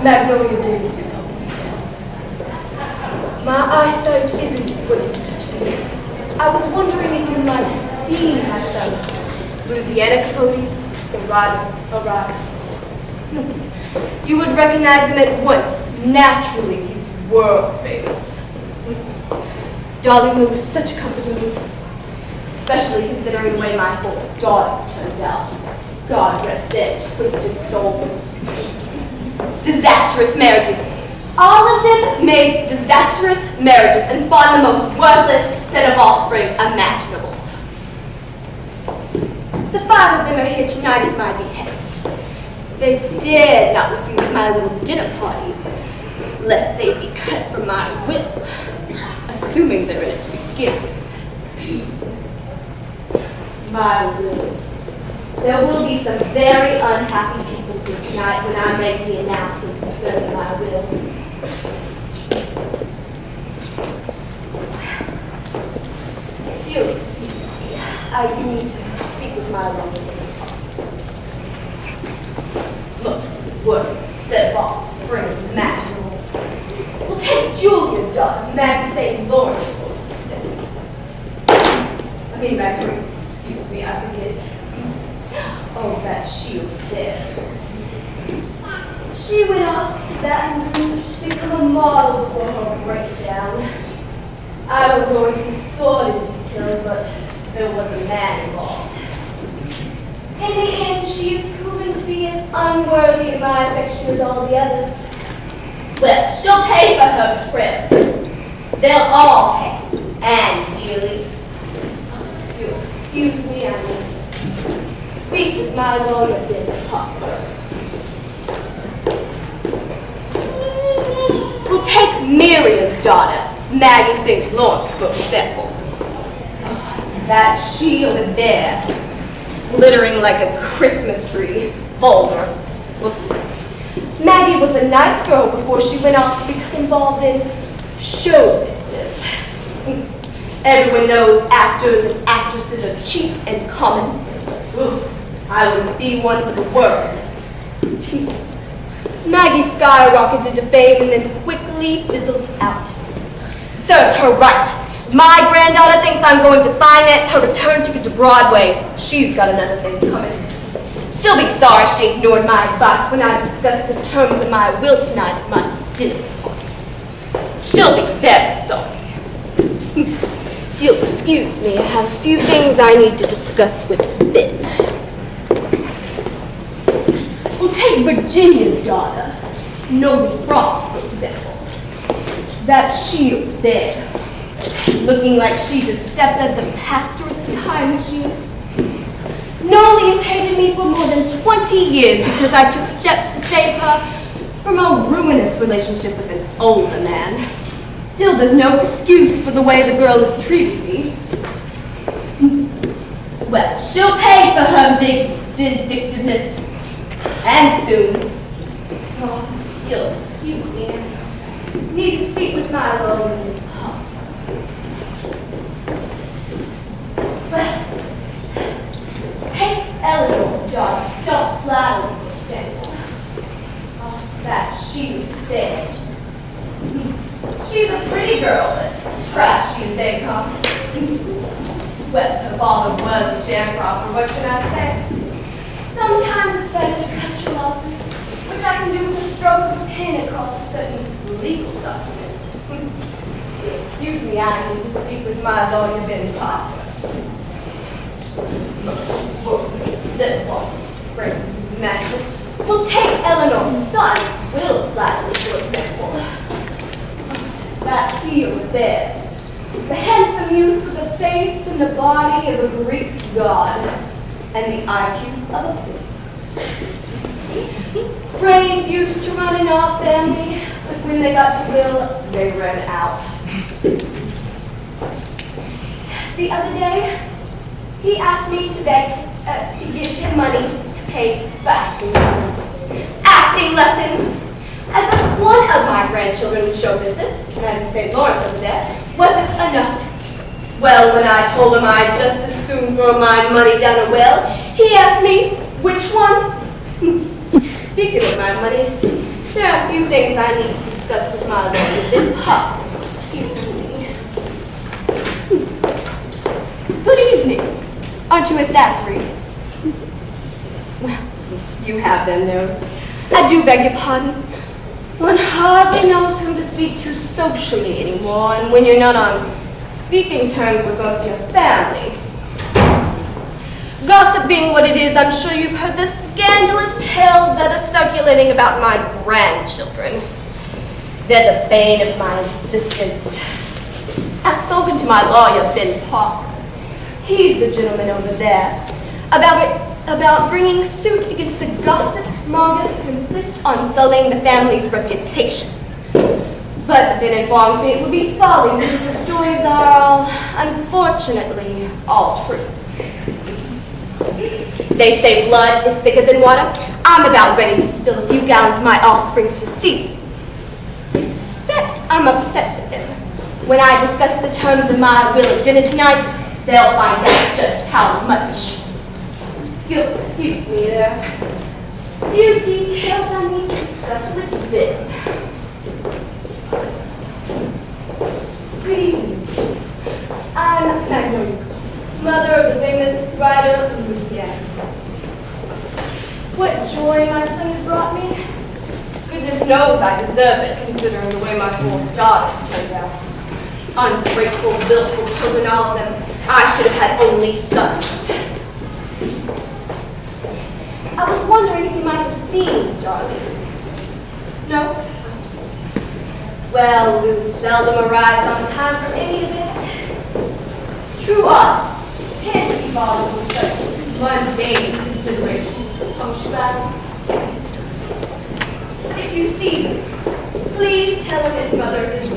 Magnolia Davis. My eyesight isn't what it used to be. I was wondering if you might have seen my son, Louisiana Capote, the rider, You would recognize him at once. Naturally, he's world famous. Darling Lou is such a comfort to me, especially considering the way my 4 daughters turned out. God rest their twisted souls. Disastrous marriages. All of them made disastrous marriages and spawned the most worthless set of offspring imaginable. The 5 of them are here tonight at my behest. They dared not refuse my little dinner party, lest they be cut from my will, assuming they're in it to begin with. My will. There will be some very unhappy people here tonight when I make the announcement concerning my will. If you'll excuse me, I do need to speak with my lawyer. Look, words, set of offspring, imaginable. We'll take Julia's daughter, Maggie St. Lawrence. Maggie, excuse me, I forget. Oh, that shield there. She went off to Baton Rouge to become a model before her breakdown. I won't go into the sordid details, but there was a man involved. In the end, she is proven to be as unworthy of my affection as all the others. Well, she'll pay for her betrayal. They'll all pay, and dearly. If you'll excuse me, I need to speak with my lawyer, Ben Hopper. We'll take Miriam's daughter, Maggie St. Lawrence, for example. That shield is there, glittering like a Christmas tree, vulgar. Maggie was a nice girl before she went off to become involved in show business. Everyone knows actors and actresses are cheap and common. I would be one for the world. Maggie skyrocketed to fame and then quickly fizzled out. Serves her right. My granddaughter thinks I'm going to finance her return ticket to Broadway. She's got another thing coming. She'll be sorry she ignored my advice when I discussed the terms of my will tonight at my dinner party. She'll be very sorry. If you'll excuse me, I have a few things I need to discuss with Ben. We'll take Virginia's daughter, Noble Frost, for example. That shield there, looking like she just stepped out of the past through a time machine. Nolly has hated me for more than 20 years because I took steps to save her from a ruinous relationship with an older man. Still, there's no excuse for the way the girl has treated me. Well, she'll pay for her vindictiveness, and soon. Oh, you'll excuse me. I need to speak with my lawyer. Well, take Eleanor's daughter, Stop Flattery, for example. Oh, that she's there. She's a pretty girl, but trashy as they come. Well, her father was a sharecropper, what can I say? Sometimes it's better to cut your losses, which I can do with a stroke of a pen across a certain legal documents. Excuse me, I need to speak with my lawyer, Ben Parker. We'll take Eleanor's son, Will Slightly, for example. That's here or there. The handsome youth with the face and the body of a Greek god, and the IQ of a princess. Brains used to run in our family, but when they got to Will, they ran out. The other day, he asked me to give him money to pay for acting lessons. Acting lessons! As if one of my grandchildren in show business, Maggie St. Lawrence over there, wasn't enough. Well, when I told him I'd just as soon throw my money down a well, he asked me, which one? Speaking of my money, There are a few things I need to discuss with my lawyers in public. Excuse me. Good evening. Aren't you at Thackeray? Well, you have them nose. I do beg your pardon. One hardly knows whom to speak to socially anymore, and when you're not on speaking terms with most of your family. Gossip being what it is, I'm sure you've heard the scandalous tales that are circulating about my grandchildren. They're the bane of my existence. I've spoken to my lawyer, Ben Parker. He's the gentleman over there. About bringing suit against the gossip mongers who insist on sullying the family's reputation. But Ben informs me it would be folly since the stories are all, unfortunately, all true. They say blood is thicker than water. I'm about ready to spill a few gallons of my offsprings to sea. They suspect I'm upset with them. When I discuss the terms of my will at dinner tonight, they'll find out just how much. If you'll excuse me, there are a few details I need to discuss with Ben. Good evening. I'm Magnolia, mother of the famous writer Louisiana. What joy my son has brought me. Goodness knows I deserve it, considering the way my four daughters turned out. Ungrateful, willful children, all of them. I should have had only sons. I was wondering if you might have seen Darling. No? Well, Lou seldom arrives on time for any event. True honest can't be bothered with such mundane considerations as punctuality. If you see him, please tell him his mother is